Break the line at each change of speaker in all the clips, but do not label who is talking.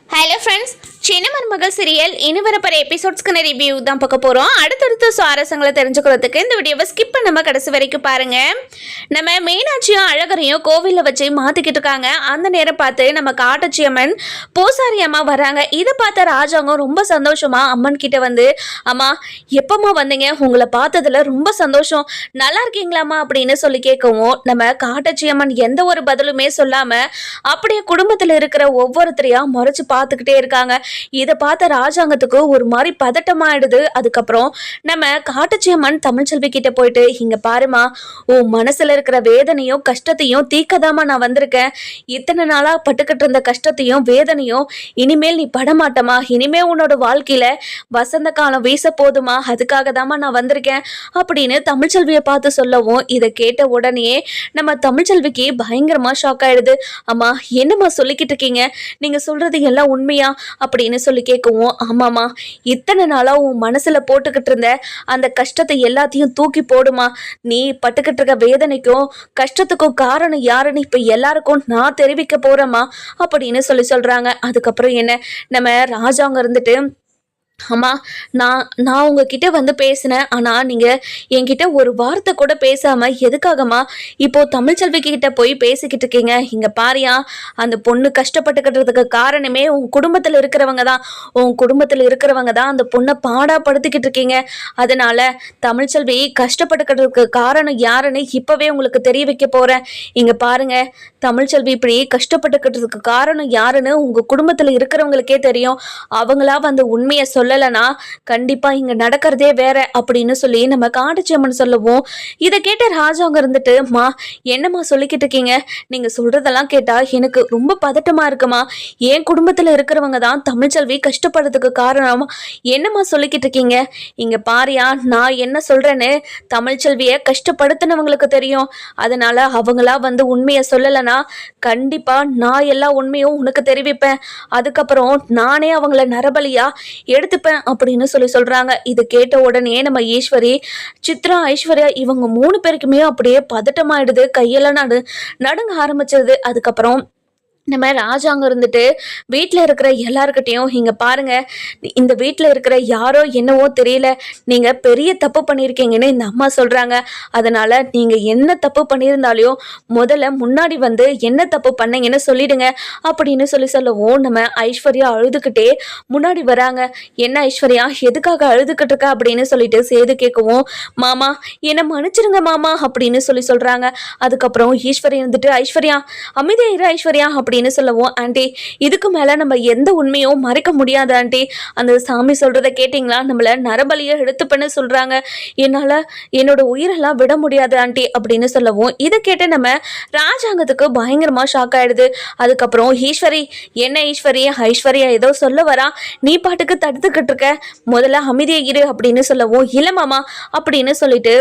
Hello friends, சின்ன மருமகள் serial இனி வரப்போற எபிசோட்ஸ்க்கான ரிவ்யூ தான் பார்க்க போகிறோம். அடுத்தடுத்த சுவாரஸ்யங்களை தெரிஞ்சுக்கிறதுக்கு இந்த வீடியோவை ஸ்கிப் பண்ணாமல் கடைசி வரைக்கும் பாருங்க. நம்ம மீனாட்சியும் அழகரையும் கோவிலில் வச்சு மாற்றிக்கிட்டு இருக்காங்க. அந்த நேரம் பார்த்து நம்ம காட்டச்சி அம்மன் பூசாரி அம்மா வராங்க. இதை பார்த்த ராஜாங்கம் ரொம்ப சந்தோஷமா அம்மன் கிட்ட வந்து, அம்மா எப்பம்மா வந்தீங்க, உங்களை பார்த்ததுல ரொம்ப சந்தோஷம், நல்லா இருக்கீங்களாம்மா அப்படின்னு சொல்லி கேட்கவும், நம்ம காட்டச்சி அம்மன் எந்த ஒரு பதிலுமே சொல்லாம அப்படியே குடும்பத்தில் இருக்கிற ஒவ்வொருத்தரையா முறைச்சு பார்த்துக்கிட்டே இருக்காங்க. இதை பார்த்த ராஜாங்கத்துக்கு ஒரு மாதிரி பதட்டமாயிடுது. அதுக்கப்புறம் நம்ம காட்டுச்சியம்மன் தமிழ்ச்செல்வி கிட்ட போயிட்டு, இங்க பாருமா, உன் மனசுல இருக்கிற வேதனையும் கஷ்டத்தையும் தீக்கதாமா நான் வந்திருக்கேன். இத்தனை நாளா பட்டுக்கிட்டு இருந்த கஷ்டத்தையும் வேதனையும் இனிமேல் நீ படமாட்டமா, இனிமே உன்னோட வாழ்க்கையில வசந்த காலம் வீச போதுமா, அதுக்காக தாமா நான் வந்திருக்கேன் அப்படின்னு தமிழ்ச்செல்வியை பார்த்து சொல்லவும், இதை கேட்ட உடனே நம்ம தமிழ்ச்செல்விக்கு பயங்கரமா ஷாக் ஆயிடுது. அம்மா என்னம்மா சொல்லிக்கிட்டு இருக்கீங்க, நீங்க சொல்றது எல்லாம் உண்மையா அப்படின்னு சொல்லி கேட்கவும், ஆமாமா, இத்தனை நாளா உன் மனசுல போட்டுக்கிட்டு இருந்த அந்த கஷ்டத்தை எல்லாத்தையும் தூக்கி போடுமா, நீ பட்டுக்கிட்டு இருக்க வேதனைக்கும் கஷ்டத்துக்கும் காரணம் யாருன்னு இப்ப எல்லாருக்கும் நான் தெரிவிக்க போறேம்மா அப்படின்னு சொல்றாங்க. அதுக்கப்புறம் என்ன, நம்ம ராஜாங்க இருந்துட்டு, அம்மா நான் உங்ககிட்ட வந்து பேசினேன், ஆனால் நீங்கள் என்கிட்ட ஒரு வார்த்தை கூட பேசாமல் எதுக்காகம்மா இப்போ தமிழ்ச்செல்வி கிட்ட போய் பேசிக்கிட்டு இருக்கீங்க? இங்கே பாரியா, அந்த பொண்ணு கஷ்டப்பட்டுக்கிட்டதுக்கு காரணமே உன் குடும்பத்தில் இருக்கிறவங்க தான் அந்த பொண்ணை பாடாப்படுத்திக்கிட்டு இருக்கீங்க. அதனால தமிழ்ச்செல்வி கஷ்டப்பட்டுக்கிட்டதுக்கு காரணம் யாருன்னு இப்போவே உங்களுக்கு தெரிய வைக்க போகிறேன். இங்கே பாருங்க, தமிழ்ச்செல்வி இப்படி கஷ்டப்பட்டுக்கிட்டதுக்கு காரணம் யாருன்னு உங்கள் குடும்பத்தில் இருக்கிறவங்களுக்கே தெரியும். அவங்களா வந்து உண்மையை சொல்லலைன்னா கண்டிப்பா இங்க நடக்கிறதே வேற அப்படின்னு சொல்லி நம்ம காட்டுச்சியம்மன் சொல்லவும், இதை கேட்ட ராஜாங்க இருந்துட்டு, மா என்னம்மா சொல்லிக்கிட்டு இருக்கீங்க, நீங்க சொல்றதெல்லாம் கேட்டா எனக்கு ரொம்ப பதட்டமா இருக்குமா, என் குடும்பத்துல இருக்கிறவங்க தான் தமிழ்ச்செல்வி கஷ்டப்படுறதுக்கு காரணம், என்னம்மா சொல்லிக்கிட்டு இருக்கீங்க? இங்க பாரியா, நான் என்ன சொல்றேன்னு தமிழ்ச்செல்விய கஷ்டப்படுத்தினவங்களுக்கு தெரியும். அதனால அவங்களா வந்து உண்மையை சொல்லலைன்னா கண்டிப்பா நான் எல்லா உண்மையும் உனக்கு தெரிவிப்பேன். அதுக்கப்புறம் நானே அவங்கள நரபலியா எடுத்துப்பேன் அப்படின்னு சொல்றாங்க. இது கேட்ட உடனே நம்ம ஈஸ்வரி, சித்ரா, ஐஸ்வர்யா இவங்க 3 பேருக்குமே அப்படியே பதட்டமாயிடுது, கையெல்லாம் நடுங்க ஆரம்பிச்சது. அதுக்கப்புறம் நம்ம ராஜாங்க இருந்துட்டு வீட்டில் இருக்கிற எல்லாருக்கிட்டையும், இங்கே பாருங்க, இந்த வீட்டில் இருக்கிற யாரோ என்னவோ தெரியல, நீங்கள் பெரிய தப்பு பண்ணியிருக்கீங்கன்னு இந்த அம்மா சொல்கிறாங்க. அதனால் நீங்கள் என்ன தப்பு பண்ணியிருந்தாலையும் முதல்ல முன்னாடி வந்து என்ன தப்பு பண்ணீங்கன்னு சொல்லிடுங்க அப்படின்னு சொல்லவும், நம்ம ஐஸ்வர்யா அழுதுகிட்டே முன்னாடி வராங்க. என்ன ஐஸ்வர்யா, எதுக்காக அழுதுகிட்டு இருக்க அப்படின்னு சொல்லிட்டு சேது கேட்கவும், மாமா என்னை மன்னிச்சிருங்க மாமா அப்படின்னு சொல்கிறாங்க. அதுக்கப்புறம் ஈஸ்வரி வந்துட்டு, ஐஸ்வர்யா அமைதியா இரு ஐஸ்வர்யா அப்படின்னு சொல்லவும், ஆண்டி இதுக்கு மேல நம்ம எந்த உண்மையும் மறைக்க முடியாது ஆண்டி, அந்த சாமி சொல்றத கேட்டீங்களா, நம்மள நரபலியை எடுத்துப்பேன்னு சொல்றாங்க, என்னால என்னோட உயிரெல்லாம் விட முடியாது ஆண்டி அப்படின்னு சொல்லவும், இதை கேட்டு நம்ம ராஜாங்கத்துக்கு பயங்கரமா ஷாக் ஆயிடுது. அதுக்கப்புறம் ஈஸ்வரி, என்ன ஈஸ்வரி, ஐஸ்வர்யா ஏதோ சொல்ல வரா, நீ பாட்டுக்கு தடுத்துக்கிட்டு இருக்க, முதல்ல அமைதியா இரு அப்படின்னு சொல்லவும், இல்லமாமா அப்படின்னு சொல்லிட்டு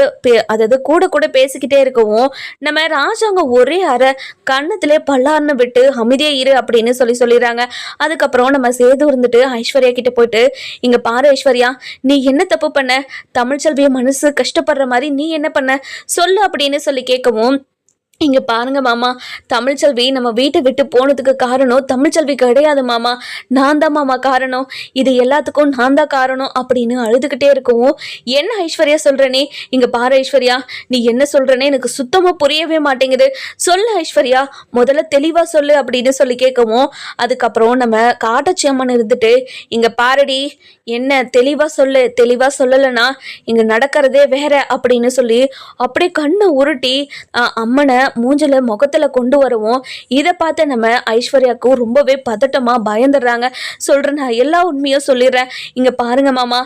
அதாவது கூட பேசிக்கிட்டே இருக்கவும், நம்ம ராஜாங்க ஒரே அரை கண்ணத்திலே பல்லார்னு விட்டு அமைதியா இரு அப்படின்னு சொல்லிடுறாங்க. அதுக்கப்புறம் நம்ம சேது இருந்துட்டு ஐஸ்வர்யா கிட்ட போயிட்டு, இங்க பாரு ஐஸ்வர்யா, நீ என்ன தப்பு பண்ண, தமிழ்ச்செல்விய மனசு கஷ்டப்படுற மாதிரி நீ என்ன பண்ண சொல்லு அப்படின்னு கேட்கவும், இங்கே பாருங்க மாமா, தமிழ்ச்செல்வி நம்ம வீட்டை விட்டு போனதுக்கு காரணம் தமிழ்ச்செல்வி கிடையாது மாமா, நான் தான் மாமா காரணம், இது எல்லாத்துக்கும் நான் தான் காரணம் அப்படின்னு அழுதுகிட்டே இருக்கவும், என்ன ஐஸ்வர்யா சொல்கிறனே, இங்கே பாரு ஐஸ்வர்யா, நீ என்ன சொல்கிறனே எனக்கு சுத்தமாக புரியவே மாட்டேங்குது, சொல்லு ஐஸ்வர்யா, முதல்ல தெளிவாக சொல்லு அப்படின்னு கேட்கவும், அதுக்கப்புறம் நம்ம காட்டச்சியம்மன் இருந்துட்டு, இங்கே பாரடி, என்ன தெளிவாக சொல்லு, தெளிவாக சொல்லலைன்னா இங்கே நடக்கிறதே வேற அப்படின்னு அப்படியே கண்ணை உருட்டி அம்மனை மூஞ்சில முகத்துல கொண்டு வரவும், இதை பார்த்து நம்ம ஐஸ்வர்யாவுக்கும் ரொம்பவே பதட்டமா பயந்துடுறாங்க. சொல்றேன், நான் எல்லா உண்மையும் சொல்லிடுறேன். இங்க பாருங்க மாமா,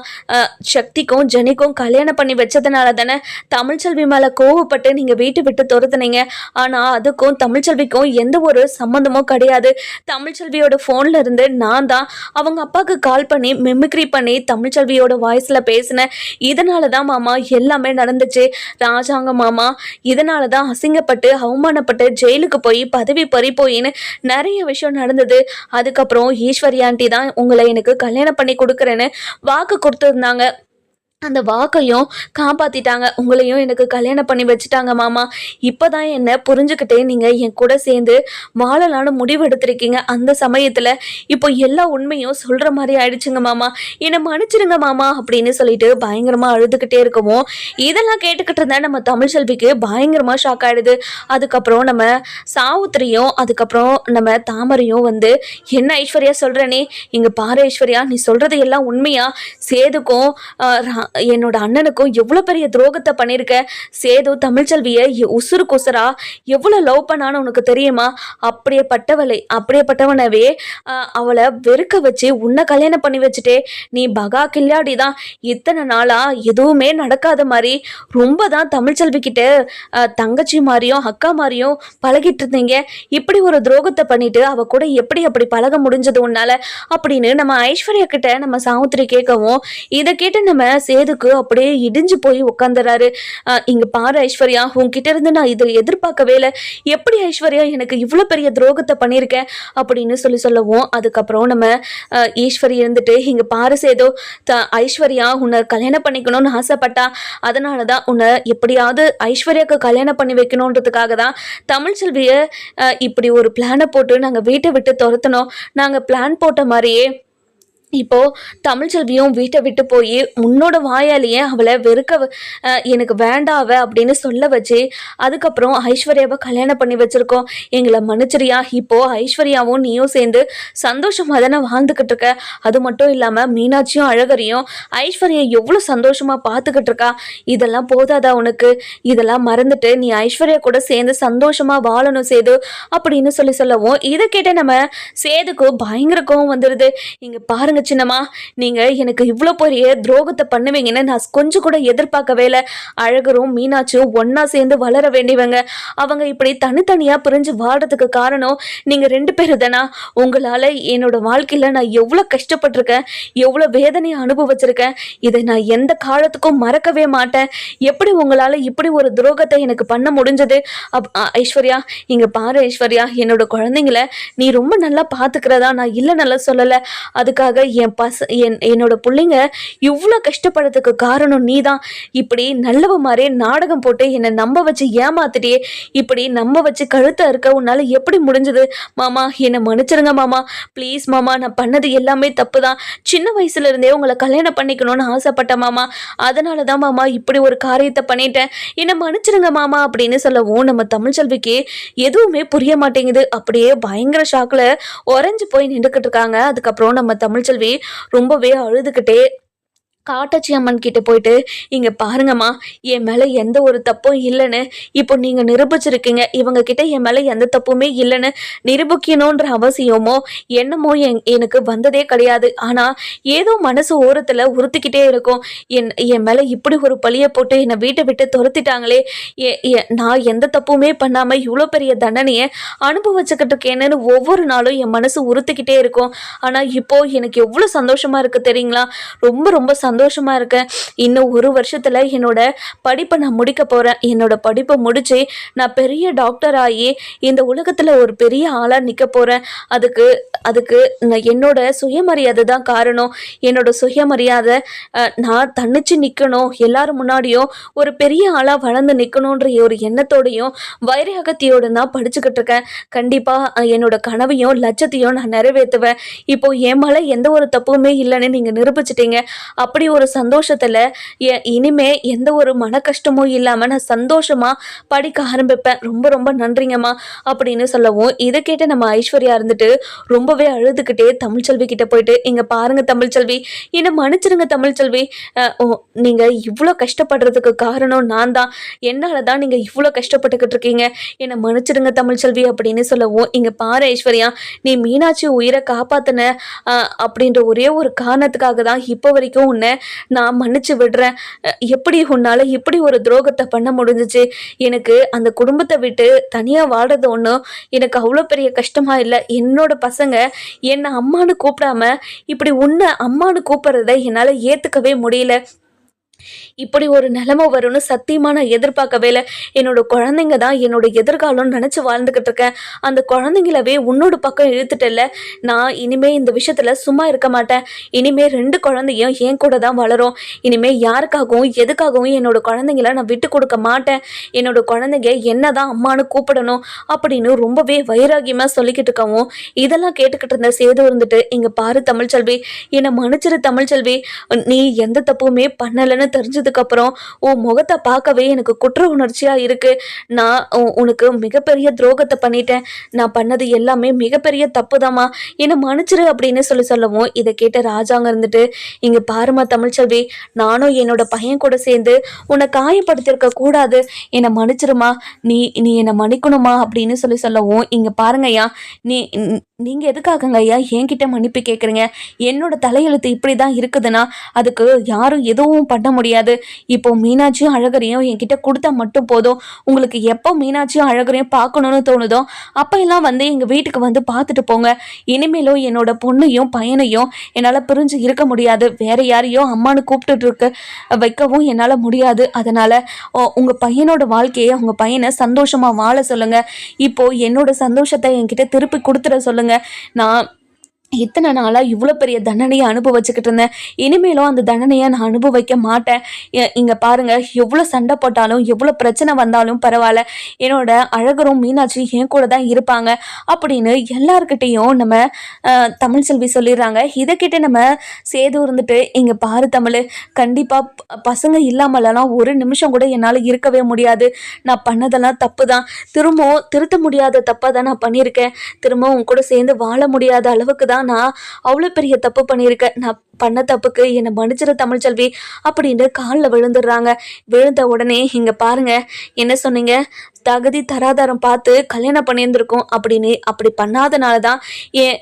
சக்திக்கும் ஜெனிக்கும் கல்யாணம் பண்ணி வச்சதுனால தானே தமிழ்ச்செல்வி மேல கோவப்பட்டு நீங்க வீட்டு விட்டு துரத்துனீங்க. ஆனா அதுக்கும் தமிழ்ச்செல்விக்கும் எந்த ஒரு சம்மந்தமும் கிடையாது. தமிழ்ச்செல்வியோட போன்ல இருந்து நான் தான் அவங்க அப்பாவுக்கு கால் பண்ணி மிமிக்ரி பண்ணி தமிழ்ச்செல்வியோட வாய்ஸ்ல பேசினேன். இதனாலதான் மாமா எல்லாமே நடந்துச்சு. ராஜாங்க மாமா இதனாலதான் அசிங்கப்பட்டு அவமானப்பட்டு ஜெயிலுக்கு போய் பதவி பறி போயின்னு நிறைய விஷயம் நடந்தது. அதுக்கப்புறம் ஈஸ்வரி ஆண்டி தான் உங்களை எனக்கு கல்யாணம் பண்ணி கொடுக்குறேன்னு வாக்கு கொடுத்துருந்தாங்க. அந்த வாக்கையும் காப்பாத்திட்டாங்க. உங்களையும் எனக்கு கல்யாணம் பண்ணி வச்சுட்டாங்க மாமா. இப்பதான் என்ன புரிஞ்சுக்கிட்டே நீங்க என் கூட சேர்ந்து வாழலான்னு முடிவு எடுத்திருக்கீங்க. அந்த சமயத்துல இப்போ எல்லா உண்மையும் சொல்ற மாதிரி ஆயிடுச்சுங்க மாமா. என்னை மன்னிச்சிடுங்க மாமா அப்படின்னு சொல்லிட்டு பயங்கரமா அழுதுகிட்டே இருக்கவும், இதெல்லாம் கேட்டுக்கிட்டு இருந்தா நம்ம தமிழ்செல்விக்கு பயங்கரமா ஷாக் ஆயிடுது. அதுக்கப்புறம் நம்ம சாவுத்திரியும் அதுக்கப்புறம் நம்ம தாமரையும் வந்து, என்ன ஐஸ்வர்யா சொல்ற நீ? இங்க பாரு ஐஸ்வர்யா, நீ சொல்றது எல்லாம் உண்மையா? சேதுக்கும் என்னோட அண்ணனுக்கும் எவ்வளோ பெரிய துரோகத்தை பண்ணியிருக்க. சேது தமிழ்ச்செல்வியை உசுருக்கு உசுரா எவ்வளோ லவ் பண்ணான்னு உனக்கு தெரியுமா? அப்படியேப்பட்டவனவே அவளை வெறுக்க வச்சு உன்னை கல்யாணம் பண்ணி வச்சுட்டே நீ பகா கில்லாடி தான். இத்தனை நாளா எதுவுமே நடக்காத மாதிரி ரொம்ப தான் தமிழ்ச்செல்வி கிட்ட தங்கச்சி மாதிரியும் அக்கா மாதிரியும் பழகிட்டு இருந்தீங்க. இப்படி ஒரு துரோகத்தை பண்ணிட்டு அவ கூட எப்படி அப்படி பழக முடிஞ்சது உன்னால அப்படின்னு நம்ம ஐஸ்வர்யா கிட்ட நம்ம சாவுத்திரி கேட்கவும், இதை கேட்டு நம்ம சேதுக்கு அப்படியே இடிஞ்சு போய் உட்காந்துறாரு. இங்க பாரு ஐஸ்வர்யா, உன்கிட்ட இருந்து நான் இதை எதிர்பார்க்கவே இல்லை. எப்படி ஐஸ்வர்யா எனக்கு இவ்வளோ பெரிய துரோகத்தை பண்ணியிருக்கேன் அப்படின்னு சொல்லவும், அதுக்கப்புறம் நம்ம ஈஸ்வரி இருந்துட்டு, இங்க பாரு சேது, ஐஸ்வர்யா உன்னை கல்யாணம் பண்ணிக்கணும்னு ஆசைப்பட்டா. அதனால தான் உன்னை எப்படியாவது ஐஸ்வர்யாவுக்கு கல்யாணம் பண்ணி வைக்கணுன்றதுக்காக தான் தமிழ்செல்வியை இப்படி ஒரு பிளானை போட்டு நாங்கள் வீட்டை விட்டு துரத்தணும். நாங்கள் பிளான் போட்ட மாதிரியே இப்போ தமிழ்செல்வியும் வீட்டை விட்டு போய் உன்னோட வாயாலேயே அவளை எனக்கு வேண்டாவ அப்படின்னு சொல்ல வச்சு, அதுக்கப்புறம் ஐஸ்வர்யாவை கல்யாணம் பண்ணி வச்சிருக்கோம். எங்களை மன்னிச்சிரியா. இப்போ ஐஸ்வர்யாவும் நீயும் சேர்ந்து சந்தோஷமா தானே வாழ்ந்துக்கிட்டு இருக்க. அது மட்டும் இல்லாம மீனாட்சியும் அழகரையும் ஐஸ்வர்யா எவ்வளோ சந்தோஷமா பார்த்துக்கிட்டு இருக்கா. இதெல்லாம் போதாதா உனக்கு? இதெல்லாம் மறந்துட்டு நீ ஐஸ்வர்யா கூட சேர்ந்து சந்தோஷமா வாழணும் சேது அப்படின்னு சொல்லவும், இதை கேட்ட நம்ம சேதுக்கு பயங்கர கோவம் வந்துடுது. இங்க பாருங்க சின்னம்மா, நீங்க எனக்கு இவ்வளோ பெரிய துரோகத்தை பண்ணுவீங்கன்னு நான் கொஞ்சம் கூட எதிர்பார்க்கவே இல்லை. அழகரும் மீனாட்சியும் ஒன்னா சேர்ந்து வளர வேண்டியவங்க. அவங்க இப்படி தனித்தனியா பிரிஞ்சு வாடுறதுக்கு காரணம் நீங்க 2 பேரு தானா? உங்களால என்னோட வாழ்க்கையில நான் எவ்வளோ கஷ்டப்பட்டிருக்கேன், எவ்வளோ வேதனையை அனுபவிச்சிருக்கேன். இதை நான் எந்த காலத்துக்கும் மறக்கவே மாட்டேன். எப்படி உங்களால இப்படி ஒரு துரோகத்தை எனக்கு பண்ண முடிஞ்சது? ஐஸ்வர்யா, இங்க பாரு ஐஸ்வர்யா, என்னோட குழந்தைங்கள நீ ரொம்ப நல்லா பாத்துக்கிறதா நான் இல்லை நல்லா சொல்லலை. அதுக்காக என்னோட பிள்ளைங்க இவ்வளோ கஷ்டப்படுறதுக்கு காரணம் நீ தான். இப்படி நல்லவ மாதிரி நாடகம் போட்டு என்னை நம்ப வச்சு ஏமாத்திட்டே, இப்படி நம்ப வச்சு கழுத்தை இருக்க உன்னால எப்படி முடிஞ்சது? மாமா என்னை மன்னிச்சிருங்க மாமா, ப்ளீஸ் மாமா, நான் பண்ணது எல்லாமே தப்பு தான். சின்ன வயசுல இருந்தே உங்களை கல்யாணம் பண்ணிக்கணும்னு ஆசைப்பட்டேன் மாமா. அதனால தான் மாமா இப்படி ஒரு காரியத்தை பண்ணிட்டேன். என்னை மன்னிச்சிருங்க மாமா அப்படின்னு சொல்லவும், நம்ம தமிழ்செல்விக்கு எதுவுமே புரிய மாட்டேங்குது. அப்படியே பயங்கர ஷாக்ல உறைஞ்சு போய் நின்றுக்கிட்டு இருக்காங்க. அதுக்கப்புறம் நம்ம தமிழ்செல்வி ரொம்பவே அழுதுகிட்டே காட்டாட்சி அம்மன் கிட்ட போயிட்டு, இங்க பாருங்கம்மா, என் மேல எந்த ஒரு தப்பும் இல்லைன்னு இப்போ நீங்க நிரூபிச்சிருக்கீங்க. இவங்க கிட்ட என் மேல எந்த தப்புமே இல்லைன்னு நிரூபிக்கணும்ன்ற அவசியமோ என்னமோ எனக்கு வந்ததே கிடையாது. ஆனா ஏதோ மனசு ஓரத்துல உறுத்திக்கிட்டே இருக்கும். என் மேல இப்படி ஒரு பழிய போட்டு என்னை வீட்டை விட்டு துரத்திட்டாங்களே, நான் எந்த தப்புமே பண்ணாம இவ்வளோ பெரிய தண்டனையை அனுபவிச்சுக்கிட்டு இருக்கேன்னு ஒவ்வொரு நாளும் என் மனசு உறுத்திக்கிட்டே இருக்கும். ஆனா இப்போ எனக்கு எவ்வளவு சந்தோஷமா இருக்கு தெரியுங்களா? ரொம்ப ரொம்ப சந்தோஷமா இருக்கேன். இன்னும் 1 வருஷத்துல என்னோட படிப்பை நான் முடிக்க போறேன். என்னோட படிப்பை முடிச்சு நான் பெரிய டாக்டர் ஆகி இந்த உலகத்துல ஒரு பெரிய ஆளா நிக்க போறேன். அதுக்கு என்னோட சுயமரியாதை தான் காரணம். என்னோட சுயமரியாதை, நான் தன்னிச்சு நிக்கணும், எல்லாரும் முன்னாடியும் ஒரு பெரிய ஆளா வளர்ந்து நிக்கணும்ன்ற ஒரு எண்ணத்தோடையும் வைராகத்தியோட தான் படிச்சுக்கிட்டு இருக்கேன். கண்டிப்பா என்னோட கனவையும் லட்சத்தையும் நான் நிறைவேற்றுவேன். இப்போ என் மேல எந்த ஒரு தப்புமே இல்லைன்னு நீங்க நிரூபிச்சிட்டீங்க. அப்படி ஒரு சந்தோஷத்துல இனிமே எந்த ஒரு மன கஷ்டமும் இல்லாம நான் சந்தோஷமா படிக்க ஆரம்பிப்பேன். ரொம்ப ரொம்ப நன்றிங்கம்மா அப்படின்னு சொல்லவும், இதை கேட்டு நம்ம ஐஸ்வர்யா இருந்துட்டு ரொம்பவே அழுதுகிட்டே தமிழ்செல்வி கிட்ட போயிட்டு, இங்க பாருங்க தமிழ்செல்வி, என்னை மன்னிச்சிருங்க தமிழ்செல்வி. நீங்க இவ்வளோ கஷ்டப்படுறதுக்கு காரணம் நான் தான். என்னாலதான் நீங்க இவ்வளோ கஷ்டப்பட்டுக்கிட்டு இருக்கீங்க. என்னை மன்னிச்சிருங்க தமிழ்செல்வி அப்படின்னு சொல்லவும், இங்க பாரு ஐஸ்வர்யா, நீ மீனாட்சி உயிரை காப்பாத்தின அப்படின்ற ஒரே ஒரு காரணத்துக்காக தான் இப்போ வரைக்கும் உன்னை நான் மன்னிச்சு விடுறேன். எப்படி உன்னால இப்படி ஒரு துரோகத்தை பண்ண முடிஞ்சிச்சு? எனக்கு அந்த குடும்பத்தை விட்டு தனியா வாடுறது ஒன்றும் எனக்கு அவ்வளோ பெரிய கஷ்டமா இல்லை. என்னோட பசங்க என்னை அம்மானு கூப்பிடாம இப்படி உன்னை அம்மானு கூப்பிடுறத என்னால் ஏற்றுக்கவே முடியல. இப்படி ஒரு நிலைமை வரும்னு சத்தியமா நான் எதிர்பார்க்கவே இல்லை. என்னோட குழந்தைங்க தான் என்னோட எதிர்காலம்னு நினச்சி வாழ்ந்துக்கிட்டு இருக்கேன். அந்த குழந்தைங்களவே உன்னோட பக்கம் இழுத்துட்டல. நான் இனிமே இந்த விஷயத்துல சும்மா இருக்க மாட்டேன். இனிமே 2 குழந்தையும் என் கூட தான் வளரும். இனிமே யாருக்காகவும் எதுக்காகவும் என்னோட குழந்தைங்கள நான் விட்டு கொடுக்க மாட்டேன். என்னோட குழந்தைங்க என்னதான் அம்மானு கூப்பிடணும் அப்படின்னு ரொம்பவே வைராகியமா சொல்லிக்கிட்டு இருக்கவும், இதெல்லாம் கேட்டுக்கிட்டு இருந்த சேது இருந்துட்டு, இங்க பாரு தமிழ்ச்செல்வி, என்னை மன்னிச்சிரு தமிழ்ச்செல்வி, நீ எந்த தப்புமே பண்ணலைன்னு தெரிஞ்சதுக்கு அப்புறம் உன் முகத்தை பார்க்கவே எனக்கு குற்ற உணர்ச்சியா இருக்கு. நான் உனக்கு மிகப்பெரிய துரோகத்தை பண்ணிட்டேன். நான் பண்ணது எல்லாமே மிகப்பெரிய தப்புதாம்மா, என்னை மன்னிச்சிரு அப்படின்னு சொல்லவும், இதை கேட்ட ராஜாங்க இருந்துட்டு, இங்க பாருமா தமிழ்ச்செல்வி, நானும் என்னோட பையன் கூட சேர்ந்து உன்னை காயப்படுத்திருக்க கூடாது, என்னை மன்னிச்சிருமா, நீ நீ என்னை மன்னிக்கணுமா அப்படின்னு சொல்லவும், இங்க பாருங்க ஐயா, நீங்க எதுக்காகங்க ஐயா என்கிட்ட மன்னிப்பு கேட்குறீங்க? என்னோட தலையெழுத்து இப்படி தான் இருக்குதுன்னா அதுக்கு யாரும் எதுவும் பண்ண முடியாது. இப்போ மீனாட்சியும் அழகரையும் என்கிட்ட கொடுத்தா மட்டும் போதும். உங்களுக்கு எப்போ மீனாட்சியும் அழகரையும் பார்க்கணும்னு தோணுதோ அப்போ எல்லாம் வந்து எங்கள் வீட்டுக்கு வந்து பார்த்துட்டு போங்க. இனிமேலும் என்னோட பொண்ணையும் பையனையும் என்னால் பிரிஞ்சு இருக்க முடியாது. வேற யாரையும் அம்மானு கூப்பிட்டுட்டு வைக்கவும் என்னால் முடியாது. அதனால் உங்கள் பையனோட வாழ்க்கையை, உங்கள் பையனை சந்தோஷமாக வாழ சொல்லுங்கள். இப்போது என்னோட சந்தோஷத்தை என்கிட்ட திருப்பி கொடுத்துட சொல்லுங்கள். நான் இத்தனை நாளாக இவ்வளோ பெரிய தண்டனையை அனுபவிச்சுக்கிட்டு இருந்தேன். இனிமேலும் அந்த தண்டனையை நான் அனுபவிக்க மாட்டேன். இங்கே பாருங்கள், எவ்வளோ சண்டை போட்டாலும் எவ்வளோ பிரச்சனை வந்தாலும் பரவாயில்ல, என்னோட அழகரும் மீனாட்சி என் கூட தான் இருப்பாங்க அப்படின்னு எல்லாருக்கிட்டேயும் நம்ம தமிழ்ச்செல்வி சொல்லிடுறாங்க. இதை கிட்ட நம்ம சேது இருந்துட்டு, இங்கே பாரு தமிழ், கண்டிப்பாக பசங்க இல்லாமலாம் ஒரு நிமிஷம் கூட என்னால் இருக்கவே முடியாது. நான் பண்ணதெல்லாம் தப்பு தான், திரும்பவும் திருத்த முடியாத தப்பாக தான் நான் பண்ணியிருக்கேன். திரும்பவும் உன் கூட சேர்ந்து வாழ முடியாத அளவுக்கு தான் நான் அவ்வளோ பெரிய தப்பு பண்ணியிருக்கேன். நான் பண்ண தப்புக்கு என்னை மன்னிச்சிரு தமிழ்ச்செல்வி அப்படின்னு காலில் விழுந்துடுறாங்க. விழுந்த உடனே இங்கே பாருங்க, என்ன சொன்னீங்க, தகுதி தராதாரம் பார்த்து கல்யாணம் பண்ணியிருந்திருக்கோம் அப்படின்னு. அப்படி பண்ணாதனால தான்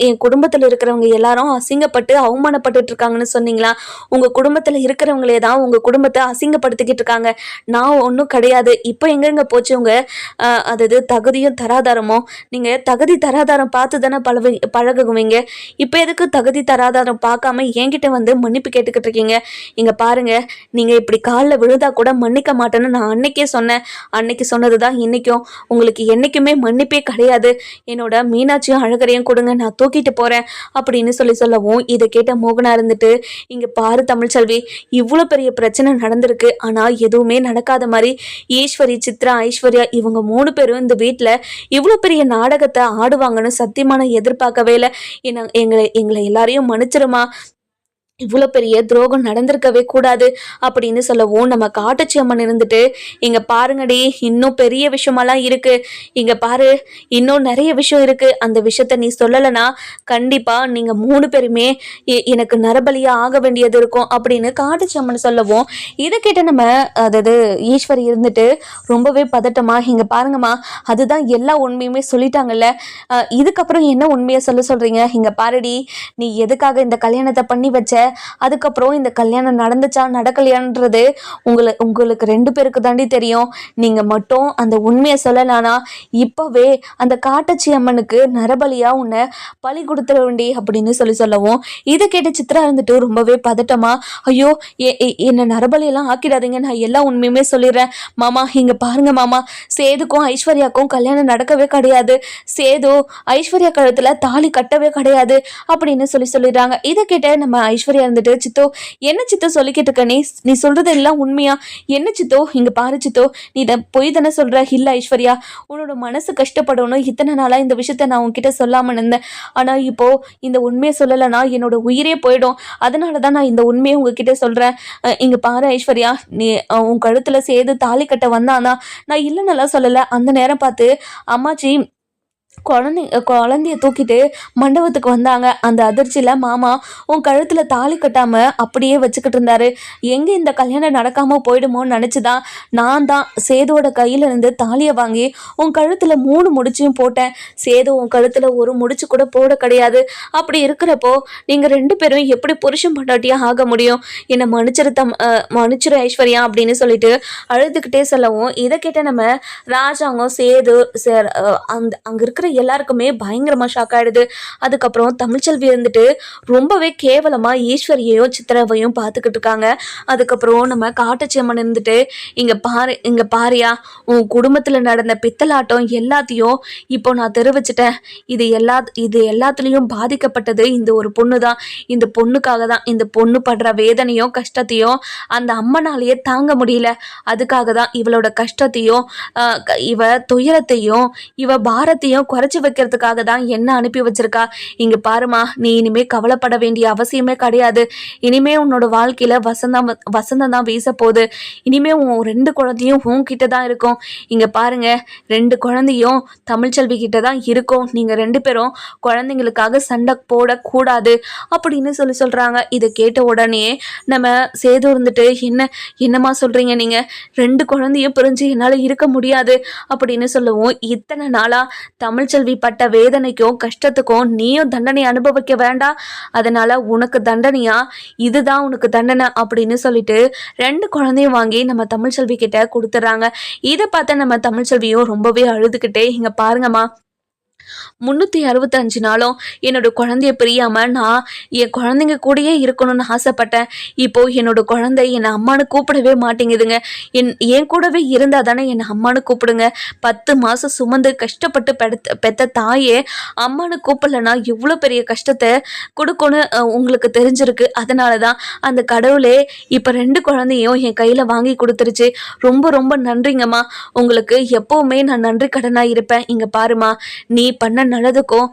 என் குடும்பத்தில் இருக்கிறவங்க எல்லாரும் அசிங்கப்பட்டு அவமானப்பட்டு இருக்காங்கன்னு சொன்னீங்களா? உங்கள் குடும்பத்தில் இருக்கிறவங்களே தான் உங்கள் குடும்பத்தை அசிங்கப்படுத்திக்கிட்டு இருக்காங்க. நான் ஒன்றும் கிடையாது. இப்போ எங்கெங்க போச்சு உங்கள் அதாவது தகுதியும் தராதாரமும்? நீங்கள் தகுதி தராதாரம் பார்த்து தானே பழகுவீங்க. இப்போ எதுக்கு தகுதி தராதாரம் பார்க்காம என்கிட்ட வந்து மன்னிப்பு கேட்டுக்கிட்டு இருக்கீங்க? இங்கே பாருங்க, நீங்கள் இப்படி காலில் விழுதா கூட மன்னிக்க மாட்டேன்னு நான் அன்னைக்கே சொன்னேன். அன்னைக்கு சொன்னது தான் இன்னைக்கும். உங்களுக்கு என்னைக்குமே மன்னிப்பே கிடையாது. என்னோட மீனாட்சியும் அழகரையும் கொடுங்க, நான் தூக்கிட்டு போறேன் அப்படின்னு சொல்லவும், இதை கேட்ட மோகனா இருந்துட்டு, இங்க பாரு தமிழ்ச்செல்வி, இவ்வளோ பெரிய பிரச்சனை நடந்திருக்கு, ஆனா எதுவுமே நடக்காத மாதிரி ஈஸ்வரி, சித்ரா, ஐஸ்வர்யா இவங்க 3 பேரும் இந்த வீட்டில் இவ்வளோ பெரிய நாடகத்தை ஆடுவாங்கன்னு சத்தியமான எதிர்பார்க்கவே இல்லை. எங்களை எல்லாரையும் மன்னிச்சிருமா, இவ்வளோ பெரிய துரோகம் நடந்திருக்கவே கூடாது அப்படின்னு சொல்லவும், நம்ம காட்டுச்சி அம்மன் இருந்துட்டு, இங்க பாருங்கடி, இன்னும் பெரிய விஷயமெல்லாம் இருக்கு. இங்க பாரு, இன்னும் நிறைய விஷயம் இருக்கு. அந்த விஷயத்த நீ சொல்லலைன்னா கண்டிப்பா நீங்க 3 பேருமே எனக்கு நரபலியா ஆக வேண்டியது இருக்கும் அப்படின்னு காட்டுச்சி அம்மன் சொல்லவும், இதை கேட்ட நம்ம அதாவது ஈஸ்வரி இருந்துட்டு ரொம்பவே பதட்டமா, இங்க பாருங்கம்மா, அதுதான் எல்லா உண்மையுமே சொல்லிட்டாங்கல்ல, இதுக்கப்புறம் என்ன உண்மையை சொல்றீங்க? இங்க பாருடி, நீ எதுக்காக இந்த கல்யாணத்தை பண்ணி வச்ச, அதுக்கப்புறம் இந்த கல்யாணம் நடந்துச்சா நடக்கலையான்றது உங்களுக்கு 2 பேருக்கு தாண்டி தெரியும். நீங்க மட்டும் அந்த உண்மையை சொல்லலானா இப்பவே அந்த காட்டச்சி அம்மனுக்கு நரபலியா உன்னை பலி கொடுத்துட வேண்டி அப்படின்னு சொல்லவும், இதை கேட்டு சித்ரா இருந்துட்டு ரொம்பவே பதட்டமா, ஐயோ என்ன நரபலியெல்லாம் ஆக்கிடாதீங்க, நான் எல்லா உண்மையுமே சொல்லிடுறேன் மாமா. இங்க பாருங்க மாமா, சேதுக்கும் ஐஸ்வர்யாக்கும் கல்யாணம் நடக்கவே கிடையாது. சேது ஐஸ்வர்யா கழுத்துல தாலி கட்டவே கிடையாது அப்படின்னு சொல்லிடுறாங்க. இதை கேட்ட நம்ம ஐஸ்வர்யா இருந்துட்டு, சித்தோ என்ன சித்தோ சொல்லிக்கிட்டு இருக்க, நீ சொல்றது எல்லாம் உண்மையா? என்ன சித்தோ, இங்க பாரு சித்தோ, நீ பொய் தானே சொல்ற? இல்ல ஐஸ்வர்யா, உன்னோட மனசு கஷ்டப்படணும், இத்தனை நாளா இந்த விஷயத்த நான் உன்கிட்ட சொல்லாம இருந்தேன். ஆனா இப்போ இந்த உண்மையை சொல்லலைன்னா என்னோட உயிரே போயிடும். அதனாலதான் நான் இந்த உண்மையை உங்ககிட்ட சொல்றேன். இங்க பாரு ஐஸ்வர்யா, நீ உன் கழுத்துல சேது தாலி கட்ட வந்தானா, நான் இல்லைன்னெல்லாம் சொல்லல. அந்த நேரம் பார்த்து அம்மாச்சி குழந்தைய தூக்கிட்டு மண்டபத்துக்கு வந்தாங்க. அந்த அதிர்ச்சியில் மாமா உன் கழுத்தில் தாலி கட்டாமல் அப்படியே வச்சுக்கிட்டு இருந்தாரு. எங்கே இந்த கல்யாணம் நடக்காமல் போயிடுமோன்னு நினச்சிதான் நான் தான் சேதுவோட கையிலேருந்து தாலியை வாங்கி உன் கழுத்தில் 3 முடிச்சையும் போட்டேன். சேது உன் கழுத்தில் ஒரு முடிச்சு கூட போட கிடையாது. அப்படி இருக்கிறப்போ நீங்கள் 2 பேரும் எப்படி புருஷன் பொண்டாட்டியாக ஆக முடியும்? என்னை மன்னிச்சிரு ஐஸ்வர்யா அப்படின்னு சொல்லிட்டு அழுதுகிட்டே சொல்லவும், இதை கேட்ட நம்ம ராஜாங்கம் சேது அங்கே இருக்கிற எல்லாருக்குமே பயங்கரமா ஷாக் ஆயிடுது. அதுக்கப்புறம் தமிழ்ச்செல்வி இருந்துட்டு ரொம்பவே கேவலமா ஈஸ்வரியையும் சித்ராவையும் பார்த்துக்கிட்டு இருக்காங்க. அதுக்கப்புறம் நம்ம காட்டுச்சியம்மன் இருந்துட்டு இங்க பாரியா, உன் குடும்பத்துல நடந்த பித்தலாட்டம் எல்லாத்தையும் இப்போ நான் தெரிவிச்சிட்டேன். இது எல்லாத்துலயும் பாதிக்கப்பட்டது இந்த ஒரு பொண்ணு தான். இந்த பொண்ணுக்காக தான். இந்த பொண்ணு படுற வேதனையும் கஷ்டத்தையும் அந்த அம்மனாலேயே தாங்க முடியல. அதுக்காக தான் இவளோட கஷ்டத்தையும் இவ துயரத்தையும் இவ பாரத்தையும் குறைச்சி வைக்கிறதுக்காக தான் என்ன அனுப்பி வச்சிருக்கா. இங்க பாருமா, நீ இனிமே கவலைப்பட வேண்டிய அவசியமே கிடையாது. இனிமே உன்னோட வாழ்க்கையில வசந்தம் தான் வீச போகுது. இனிமே உன் 2 குழந்தையும் உன்கிட்ட தான் இருக்கும். இங்க பாருங்க, 2 குழந்தையும் தமிழ்ச்செல்வி கிட்ட தான் இருக்கும். நீங்க 2 பேரும் குழந்தைங்களுக்காக சண்டை போடக்கூடாது அப்படின்னு சொல்றாங்க. இதை கேட்ட உடனே நம்ம சேது இருந்துட்டு என்னம்மா சொல்றீங்க, நீங்க 2 குழந்தையும் பிரிஞ்சு என்னால இருக்க முடியாது அப்படின்னு சொல்லவும், இத்தனை நாளா தமிழ்ச்செல்வி பட்ட வேதனைக்கும் கஷ்டத்துக்கும் நீயும் தண்டனை அனுபவிக்க வேண்டாம், அதனால உனக்கு தண்டனையா, இதுதான் உனக்கு தண்டனை அப்படின்னு சொல்லிட்டு 2 குழந்தையும் வாங்கி நம்ம தமிழ்ச்செல்வி கிட்ட கொடுத்துறாங்க. இதை பார்த்த நம்ம தமிழ்ச்செல்வியும் ரொம்பவே அழுதுகிட்டே, இங்க பாருங்கம்மா, 365 நாளும் என்னோட குழந்தைய பிரியாம நான் என் குழந்தைங்க கூடயே இருக்கணும்னு ஆசைப்பட்டேன். இப்போ என்னோட குழந்தை என்னை அம்மானு கூப்பிடவே மாட்டேங்குதுங்க. என் கூடவே இருந்தா தானே என்னை அம்மானு கூப்பிடுங்க. 10 மாசம் சுமந்து கஷ்டப்பட்டு பெத்த தாயே அம்மானு கூப்பிடலன்னா எவ்வளோ பெரிய கஷ்டத்தை கொடுக்கணும் உங்களுக்கு தெரிஞ்சிருக்கு. அதனால தான் அந்த கடவுளே இப்போ 2 குழந்தையும் என் கையில் வாங்கி கொடுத்துருச்சு. ரொம்ப ரொம்ப நன்றிங்கம்மா. உங்களுக்கு எப்பவுமே நான் நன்றி கடனா இருப்பேன். இங்க பாருமா, நீ பண்ண நல்லதுக்கும்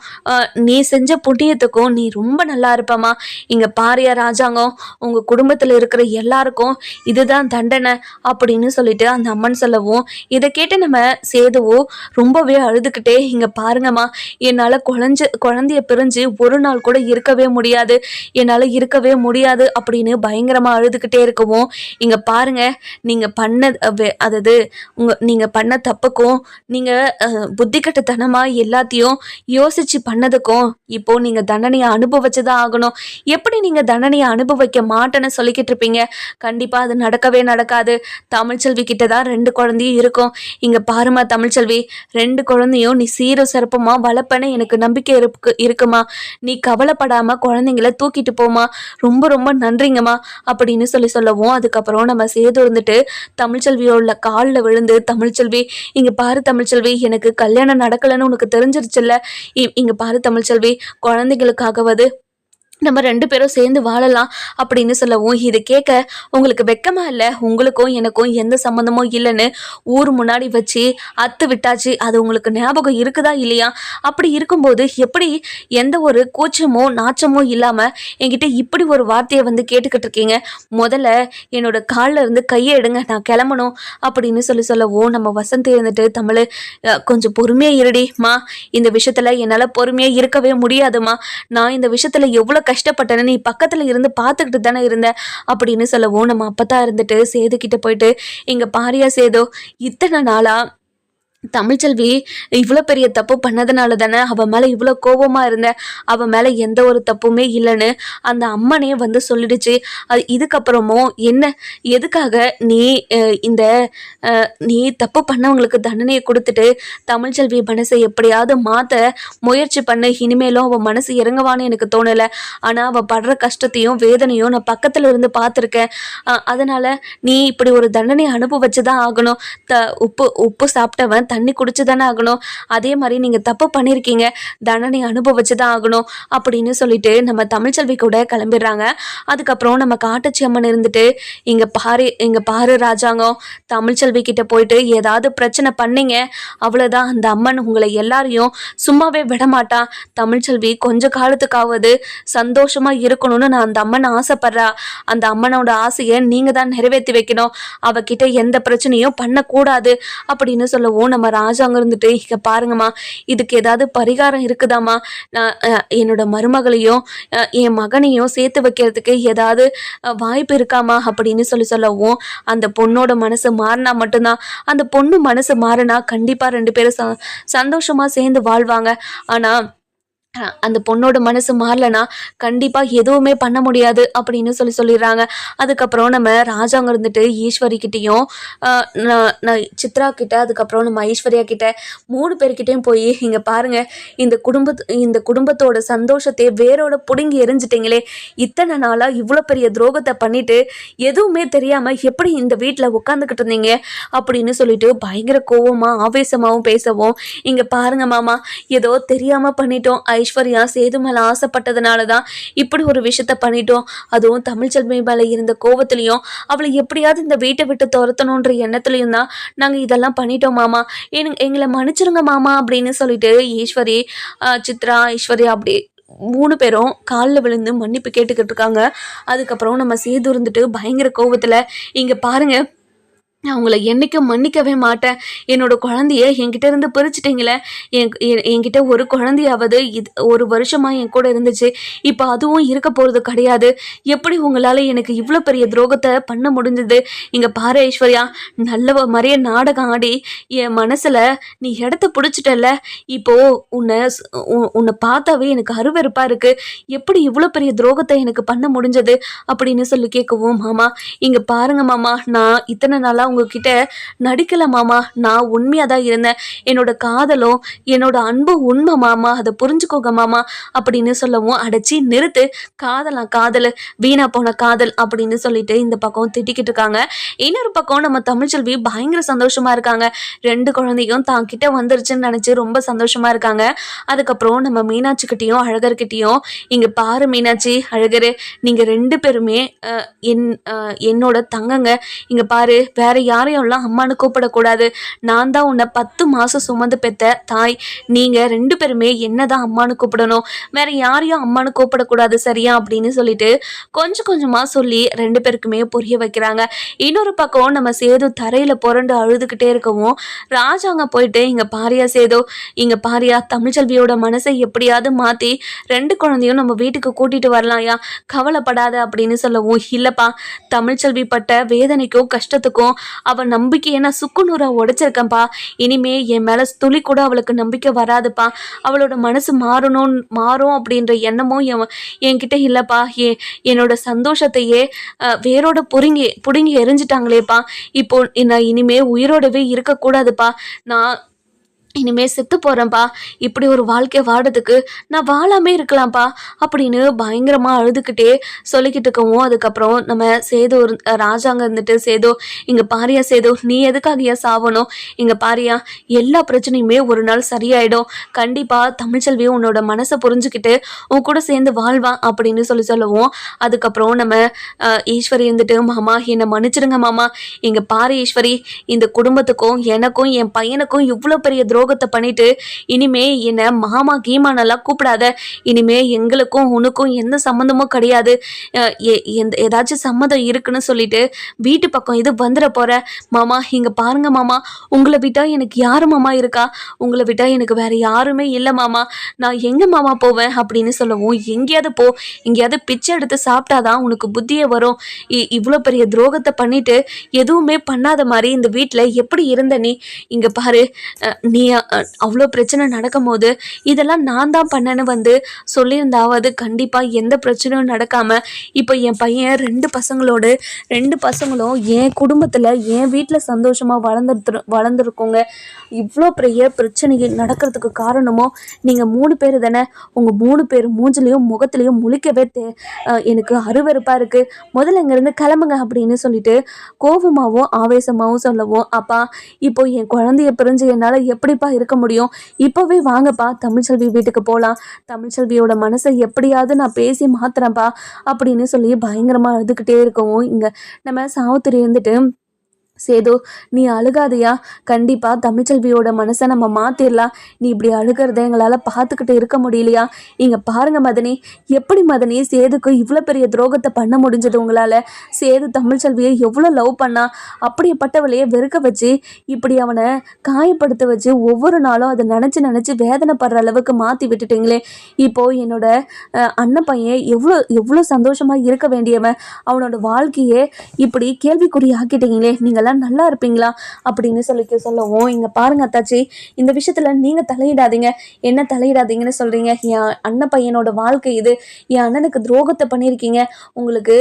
நீ செஞ்ச புண்ணியத்துக்கும் நீ ரொம்ப நல்லா இருப்பமா. இங்க பாரியா ராஜாங்கம், உங்க குடும்பத்துல இருக்கிற எல்லாருக்கும் இதுதான் தண்டனை அப்படின்னு சொல்லிட்டு அந்த அம்மன் சொல்லவும், இதை கேட்டு நம்ம சேதுவும் ரொம்பவே அழுதுகிட்டே, இங்க பாருங்கம்மா, என்னால குழந்தைய பிரிஞ்சு ஒரு நாள் கூட இருக்கவே முடியாது, என்னால இருக்கவே முடியாது அப்படின்னு பயங்கரமா அழுதுகிட்டே இருக்கவும், இங்க பாருங்க, நீங்க பண்ண தப்புக்கும் நீங்க புத்தி கட்டுத்தனமா எல்லாத்தையும் யோசிச்சு பண்ணதுக்கும் இப்போ நீங்க தண்டனையை அனுபவிச்சுதான் ஆகணும். எப்படி நீங்க தண்டனையை அனுபவிக்க மாட்டேன்னு சொல்லிக்கிட்டு இருப்பீங்க? கண்டிப்பா அது நடக்கவே நடக்காது. தமிழ்ச்செல்வி கிட்டதான் 2 குழந்தையும் இருக்கும். இங்க பாருமா தமிழ்ச்செல்வி, 2 குழந்தையும் நீ சீரும் சிறப்புமா வளர்ப்பேன்னு எனக்கு நம்பிக்கை இருக்குமா. நீ கவலைப்படாம குழந்தைங்கள தூக்கிட்டு போமா. ரொம்ப ரொம்ப நன்றிங்கம்மா அப்படின்னு சொல்லவும், அதுக்கப்புறம் நம்ம சேது இருந்துட்டு தமிழ்ச்செல்வியோட காலில் விழுந்து, தமிழ்ச்செல்வி இங்க பாரு தமிழ்ச்செல்வி, எனக்கு கல்யாணம் நடக்கலன்னு உனக்கு தெரிஞ்சிருச்சுல்ல, இங்க பாரு தமிழ்ச்செல்வி, குழந்தைகளுக்காகவது நம்ம 2 பேரும் சேர்ந்து வாழலாம் அப்படின்னு சொல்லவும், இதை கேட்க உங்களுக்கு வெக்கமா இல்லை? உங்களுக்கும் எனக்கும் எந்த சம்மந்தமும் இல்லைன்னு ஊர் முன்னாடி வச்சு அத்து விட்டாச்சு. அது உங்களுக்கு ஞாபகம் இருக்குதா இல்லையா? அப்படி இருக்கும்போது எப்படி எந்த ஒரு கூச்சமோ நாச்சமோ இல்லாமல் என்கிட்ட இப்படி ஒரு வார்த்தையை வந்து கேட்டுக்கிட்டு இருக்கீங்க? முதல்ல என்னோட காலில் இருந்து கையை எடுங்க, நான் கிளம்பணும் அப்படின்னு சொல்லவும், நம்ம வசந்தி இருந்துட்டு, தமிழ் கொஞ்சம் பொறுமையாக இருடிமா, இந்த விஷயத்தில் என்னால் பொறுமையாக இருக்கவே முடியாதுமா. நான் இந்த விஷயத்தில் எவ்வளோ கஷ்டப்பட்டேன்னு நீ பக்கத்துல இருந்து பார்த்துக்கிட்டு தானே இருந்த அப்படின்னு சொல்லவும், நம்ம அப்பதான் இருந்துட்டு சேது கிட்ட போயிட்டு, இங்க பாரியா சேதோ, இத்தனை நாளா தமிழ்ச்செல்வி இவ்வளோ பெரிய தப்பு பண்ணதுனால தானே அவன் மேலே இவ்வளோ கோபமாக இருந்த, அவன் மேலே எந்த ஒரு தப்புமே இல்லைன்னு அந்த அம்மனே வந்து சொல்லிடுச்சு. அது இதுக்கப்புறமும் எதுக்காக நீ தப்பு பண்ணவங்களுக்கு தண்டனையை கொடுத்துட்டு தமிழ்ச்செல்வி மனசை எப்படியாவது மாற்ற முயற்சி பண்ண, இனிமேலும் அவன் மனசு இறங்குவான்னு எனக்கு தோணலை. ஆனால் அவன் படுற கஷ்டத்தையும் வேதனையும் நான் பக்கத்தில் இருந்து பார்த்துருக்கேன். அதனால் நீ இப்படி ஒரு தண்டனை அனுபவிச்சு தான் ஆகணும். உப்பு சாப்பிட்டவன் தண்ணி குடிச்சு தானே ஆகணும். அதே மாதிரி நீங்க தப்பு பண்ணியிருக்கீங்க, தண்டனை அனுபவிச்சு தான் ஆகணும் அப்படின்னு சொல்லிட்டு நம்ம தமிழ்ச்செல்வி கூட கிளம்பிடுறாங்க. அதுக்கப்புறம் நம்ம காட்டுச்சி அம்மன் இருந்துட்டு, இங்க பாரு ராஜாங்கம், தமிழ்ச்செல்வி கிட்ட போயிட்டு ஏதாவது பிரச்சனை பண்ணீங்க அவ்வளவுதான், அந்த அம்மன் உங்களை எல்லாரையும் சும்மாவே விடமாட்டா. தமிழ்ச்செல்வி கொஞ்ச காலத்துக்காவது சந்தோஷமா இருக்கணும்னு நான் அந்த அம்மன் ஆசைப்படுறா. அந்த அம்மனோட ஆசையை நீங்க தான் நிறைவேற்றி வைக்கணும். அவகிட்ட எந்த பிரச்சனையும் பண்ணக்கூடாது அப்படின்னு சொல்லவும், நம்ம ராஜாங்க இருந்துட்டு, இங்க பாருங்கம்மா, இதுக்கு ஏதாவது பரிகாரம் இருக்குதாம்மா? நான் என்னோட மருமகளையும் என் மகனையும் சேர்த்து வைக்கிறதுக்கு ஏதாவது வாய்ப்பு இருக்காமா அப்படின்னு சொல்லவும், அந்த பொண்ணோட மனசு மாறினா மட்டும்தான், அந்த பொண்ணு மனசு மாறினா கண்டிப்பா 2 பேரும் சந்தோஷமா சேர்ந்து வாழ்வாங்க. ஆனா அந்த பொண்ணோட மனசு மாறலனா கண்டிப்பாக எதுவுமே பண்ண முடியாது அப்படின்னு சொல்லிடுறாங்க. அதுக்கப்புறம் நம்ம ராஜாங்க இருந்துட்டு ஈஸ்வரிக்கிட்டேயும் நான் சித்ரா கிட்ட அதுக்கப்புறம் நம்ம ஐஸ்வர்யா கிட்ட 3 பேர்கிட்டையும் போய் இங்கே பாருங்க, இந்த குடும்பத்தோட சந்தோஷத்தை வேரோட பிடுங்கி எரிஞ்சிட்டிங்களே, இத்தனை நாளாக இவ்வளோ பெரிய துரோகத்தை பண்ணிட்டு எதுவுமே தெரியாமல் எப்படி இந்த வீட்டில் உட்காந்துக்கிட்டு இருந்தீங்க அப்படின்னு சொல்லிட்டு பயங்கர கோவமாக ஆவேசமாகவும் பேசவும், இங்கே பாருங்க மாமா, ஏதோ தெரியாமல் பண்ணிட்டோம், ஐஸ்வர்யா சேது மேலே ஆசைப்பட்டதுனால தான் இப்படி ஒரு விஷயத்த பண்ணிட்டோம், அதுவும் தமிழ்ச்செல்வி மேலே இருந்த கோவத்திலையும் அவளை எப்படியாவது இந்த வீட்டை விட்டு துரத்தணுன்ற எண்ணத்துலையும் தான் நாங்கள் இதெல்லாம் பண்ணிட்டோம் மாமா, எங்களை மன்னிச்சிருங்க மாமா அப்படின்னு சொல்லிட்டு ஈஸ்வரி, சித்ரா, ஐஸ்வர்யா அப்படி 3 பேரும் காலில் விழுந்து மன்னிப்பு கேட்டுக்கிட்டு இருக்காங்க. அதுக்கப்புறம் நம்ம சேது இருந்துட்டு பயங்கர கோவத்தில், இங்கே பாருங்க, நான் உங்களை என்றைக்கும் மன்னிக்கவே மாட்டேன், என்னோட குழந்தைய என்கிட்ட இருந்து பிரிச்சுட்டிங்களே, என்கிட்ட ஒரு குழந்தையாவது ஒரு வருஷமாக என் கூட இருந்துச்சு, இப்போ அதுவும் இருக்க போகிறது கிடையாது, எப்படி உங்களால் எனக்கு இவ்வளோ பெரிய துரோகத்தை பண்ண முடிஞ்சது, இங்கே பாரு ஐஸ்வர்யா, நல்ல மாதிரியே நாடகம் ஆடி என் மனசில் நீ இடத்த பிடிச்சிட்டல, இப்போது உன்னை பார்த்தாவே எனக்கு அருவருப்பாக இருக்குது, எப்படி இவ்வளோ பெரிய துரோகத்தை எனக்கு பண்ண முடிஞ்சது அப்படின்னு சொல்லி கேட்கவும், மாமா இங்கே பாருங்க மாமா, நான் இத்தனை நாளாக உங்ககிட்ட நடிக்கல மாமா, நான் உண்மையாக தான் இருந்தேன், என்னோட காதலும் என்னோட அன்பும் உண்மை மாமா, அதை புரிஞ்சுக்கோங்க மாமா அப்படின்னு சொல்லவும், அடைச்சி நிறுத்து, காதல் வீணா போன காதல் அப்படின்னு சொல்லிட்டு இந்த பக்கம் திட்டிக்கிட்டு இருக்காங்க. இன்னொரு பக்கம் நம்ம தமிழ்ச்செல்வி பயங்கர சந்தோஷமா இருக்காங்க, 2 குழந்தையும் தான் கிட்ட வந்துருச்சுன்னு நினைச்சு ரொம்ப சந்தோஷமா இருக்காங்க. அதுக்கப்புறம் நம்ம மீனாட்சிக்கிட்டையும் அழகர்கிட்டையும், இங்க பாரு மீனாட்சி, அழகரு, நீங்க 2 பேருமே என்னோட தங்கங்க, இங்க பாரு, வேற யாரையும் எல்லாம் அம்மானு கூப்பிடக்கூடாது, நான் தான் உன்னை 10 மாசம் சுமந்து பெத்த தாய், நீங்க 2 பேருமே என்னதான் அம்மானு கூப்பிடணும், வேற யாரையும் அம்மானு கூப்பிடக்கூடாது, சரியா அப்படின்னு சொல்லிட்டு கொஞ்சமா சொல்லி 2 பேருக்குமே புரிய வைக்கிறாங்க. இன்னொரு பக்கம் நம்ம சேது தரையில புரண்டு அழுதுகிட்டே இருக்கவும், ராஜாங்க போயிட்டு, இங்க பாரியா சேது, இங்க பாரியா, தமிழ்ச்செல்வியோட மனசை எப்படியாவது மாத்தி 2 குழந்தையும் நம்ம வீட்டுக்கு கூட்டிட்டு வரலாம்யா, கவலைப்படாத அப்படின்னு சொல்லவும், இல்லப்பா, தமிழ்ச்செல்வி பட்ட வேதனைக்கும் கஷ்டத்துக்கும் அவ நம்பிக்கையை நான் சுக்குநூறா உடைச்சிருக்கேன்ப்பா, இனிமே என் மேல துளி கூட அவளுக்கு நம்பிக்கை வராதுப்பா, அவளோட மனசு மாறும் அப்படின்ற எண்ணமும் என்கிட்ட இல்லப்பா, என்னோட சந்தோஷத்தையே வேரோட புடுங்கி எரிஞ்சிட்டாங்களேப்பா, இப்போ நான் இனிமே உயிரோடவே இருக்கக்கூடாதுப்பா, நான் இனிமே செத்து போகிறேன்ப்பா, இப்படி ஒரு வாழ்க்கை வாடுறதுக்கு நான் வாழாமே இருக்கலாம்ப்பா அப்படின்னு பயங்கரமாக அழுதுகிட்டே சொல்லிக்கிட்டு இருக்கவும், அதுக்கப்புறம் நம்ம சேது ராஜாங்க இருந்துட்டு, சேது இங்கே பாரியா, சேது நீ எதுக்காகயா சாவணும், இங்கே பாரியா, எல்லா பிரச்சனையுமே ஒரு நாள் சரியாயிடும், கண்டிப்பாக தமிழ்ச்செல்வியும் உன்னோட மனசை புரிஞ்சுக்கிட்டு உன் கூட சேர்ந்து வாழ்வான் அப்படின்னு சொல்லவும், அதுக்கப்புறம் நம்ம ஈஸ்வரி இருந்துட்டு, மாமா என்னை மன்னிச்சிடுங்க மாமா, இங்கே பாரு ஈஸ்வரி, இந்த குடும்பத்துக்கும் எனக்கும் என் பையனுக்கும் இவ்வளோ பெரிய துரோகத்தை பண்ணிட்டு இனிமே என்ன மாமா கீமானெல்லாம் கூப்பிடாத, இனிமே எங்களுக்கும் உனக்கும் எந்த சம்மந்தமும் கிடையாது, ஏதாச்சும் சம்மதம் இருக்குன்னு சொல்லிட்டு வீட்டு பக்கம் இது வந்துட போற மாமா, இங்க பாருங்க மாமா, உங்களை விட்டா எனக்கு யாரு மாமா இருக்கா, உங்களை விட்டா எனக்கு வேற யாருமே இல்லை மாமா, நான் எங்க மாமா போவேன் அப்படின்னு சொல்லவும், எங்கேயாவது போ, எங்கேயாவது பிச்சை எடுத்து சாப்பிட்டாதான் உனக்கு புத்தியே வரும், இவ்வளோ பெரிய துரோகத்தை பண்ணிட்டு எதுவுமே பண்ணாத மாதிரி இந்த வீட்டில் எப்படி இருந்த நீ, இங்க பாரு, நீ அவ்வளோ பிரச்சனை நடக்கும் போது இதெல்லாம் நான் தான் பண்ணேன்னு வந்து சொல்லியிருந்தாவது கண்டிப்பாக எந்த பிரச்சனையும் நடக்காமல் இப்போ என் பையன் 2 பசங்களும் என் குடும்பத்தில் என் வீட்டில் சந்தோஷமாக வளர்ந்துருக்கோங்க, இவ்வளோ பெரிய பிரச்சனைகள் நடக்கிறதுக்கு காரணமோ நீங்கள் 3 பேர் தானே, உங்கள் 3 பேர் மூஞ்சிலையும் முகத்துலையும் முழிக்கவே எனக்கு அருவருப்பாக இருக்குது, முதல்ல இங்கேருந்து கிளம்புங்க அப்படின்னு சொல்லிட்டு கோபமாகவும் ஆவேசமாகவும் சொல்லவும், அப்பா இப்போ என் குழந்தைய பிரிஞ்சு என்னால் எப்படிப்பா இருக்க முடியும், இப்போவே வாங்கப்பா தமிழ்ச்செல்வி வீட்டுக்கு போகலாம், தமிழ்ச்செல்வியோட மனசை எப்படியாவது நான் பேசி மாத்துறேன்ப்பா அப்படின்னு சொல்லி பயங்கரமாக அழுதுகிட்டே இருக்கவும், இங்கே நம்ம சாவுத்திரி இருந்துட்டு, சேது நீ அழுகாதையா, கண்டிப்பாக தமிழ்ச்செல்வியோட மனசை நம்ம மாற்றிடலாம், நீ இப்படி அழுகிறத எங்களால் பார்த்துக்கிட்டு இருக்க முடியலையா, இங்கே பாருங்கள் மதனி, எப்படி மதனி சேதுக்கு இவ்வளோ பெரிய துரோகத்தை பண்ண முடிஞ்சது உங்களால், சேது தமிழ்ச்செல்வியை எவ்வளோ லவ் பண்ணா, அப்படிப்பட்டவளையே வெறுக்க வச்சு இப்படி அவனை காயப்படுத்த வச்சு ஒவ்வொரு நாளும் அதை நினச்சி வேதனைப்படுற அளவுக்கு மாற்றி விட்டுட்டீங்களே, இப்போது என்னோட அண்ணன் பையன் எவ்வளோ சந்தோஷமாக இருக்க வேண்டியவன், அவனோட வாழ்க்கையே இப்படி கேள்விக்குறி ஆக்கிட்டீங்களே, நீங்கள்
நீங்களாம் நல்லா இருப்பீங்களா அப்படின்னு சொல்லவும், இங்கே பாருங்க அத்தாச்சி, இந்த விஷயத்தில் நீங்கள் தலையிடாதீங்க. என்ன தலையிடாதீங்கன்னு சொல்கிறீங்க? என் அண்ணன் பையனோட வாழ்க்கை இது. என் அண்ணனுக்கு துரோகத்தை பண்ணியிருக்கீங்க. உங்களுக்கு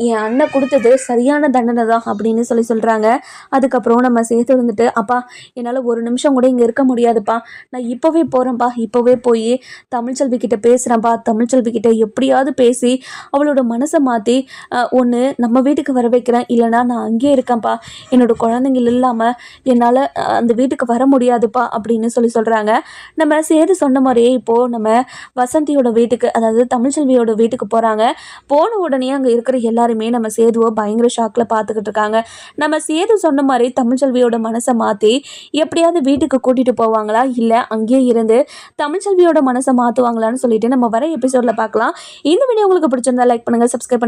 என் அண்ணன் கொடுத்தது சரியான தண்டனை தான் அப்படின்னு சொல்கிறாங்க. அதுக்கப்புறம் நம்ம சேர்த்து வந்துட்டு, அப்பா என்னால் ஒரு நிமிஷம் கூட இங்கே இருக்க முடியாதுப்பா, நான் இப்போவே போகிறேன்ப்பா, இப்போவே போய் தமிழ்ச்செல்வி கிட்ட பேசுகிறேன்ப்பா, தமிழ்ச்செல்வி கிட்ட எப்படியாவது பேசி அவளோட மனசை மாற்றி ஒன்று நம்ம வீட்டுக்கு வர வைக்கிறேன், இல்லைனா நான் அங்கேயே இருக்கேன்ப்பா, என்னோட குழந்தைங்கள் இல்லாமல் என்னால் அந்த வீட்டுக்கு வர முடியாதுப்பா அப்படின்னு சொல்கிறாங்க. நம்ம சேது சொன்ன மாதிரியே இப்போது நம்ம வசந்தியோட வீட்டுக்கு, அதாவது தமிழ்ச்செல்வியோட வீட்டுக்கு போகிறாங்க. போன உடனே அங்கே இருக்கிற எல்லாருமே நம்ம சேதுவை பயங்கர ஷாக்கில் பார்த்துக்கிட்டு இருக்காங்க. நம்ம சேது சொன்ன மாதிரி தமிழ்ச்செல்வியோட மனசை மாற்றி எப்படியாவது வீட்டுக்கு கூட்டிகிட்டு போவாங்களா, இல்லை அங்கேயே இருந்து தமிழ்ச்செல்வியோட மனசை மாற்றுவாங்களான்னு சொல்லிட்டு நம்ம வர எபிசோடில் பார்க்கலாம். இந்த வீடியோ உங்களுக்கு பிடிச்சிருந்தா லைக் பண்ணுங்கள், சப்ஸ்கிரைப் பண்ணுங்கள்.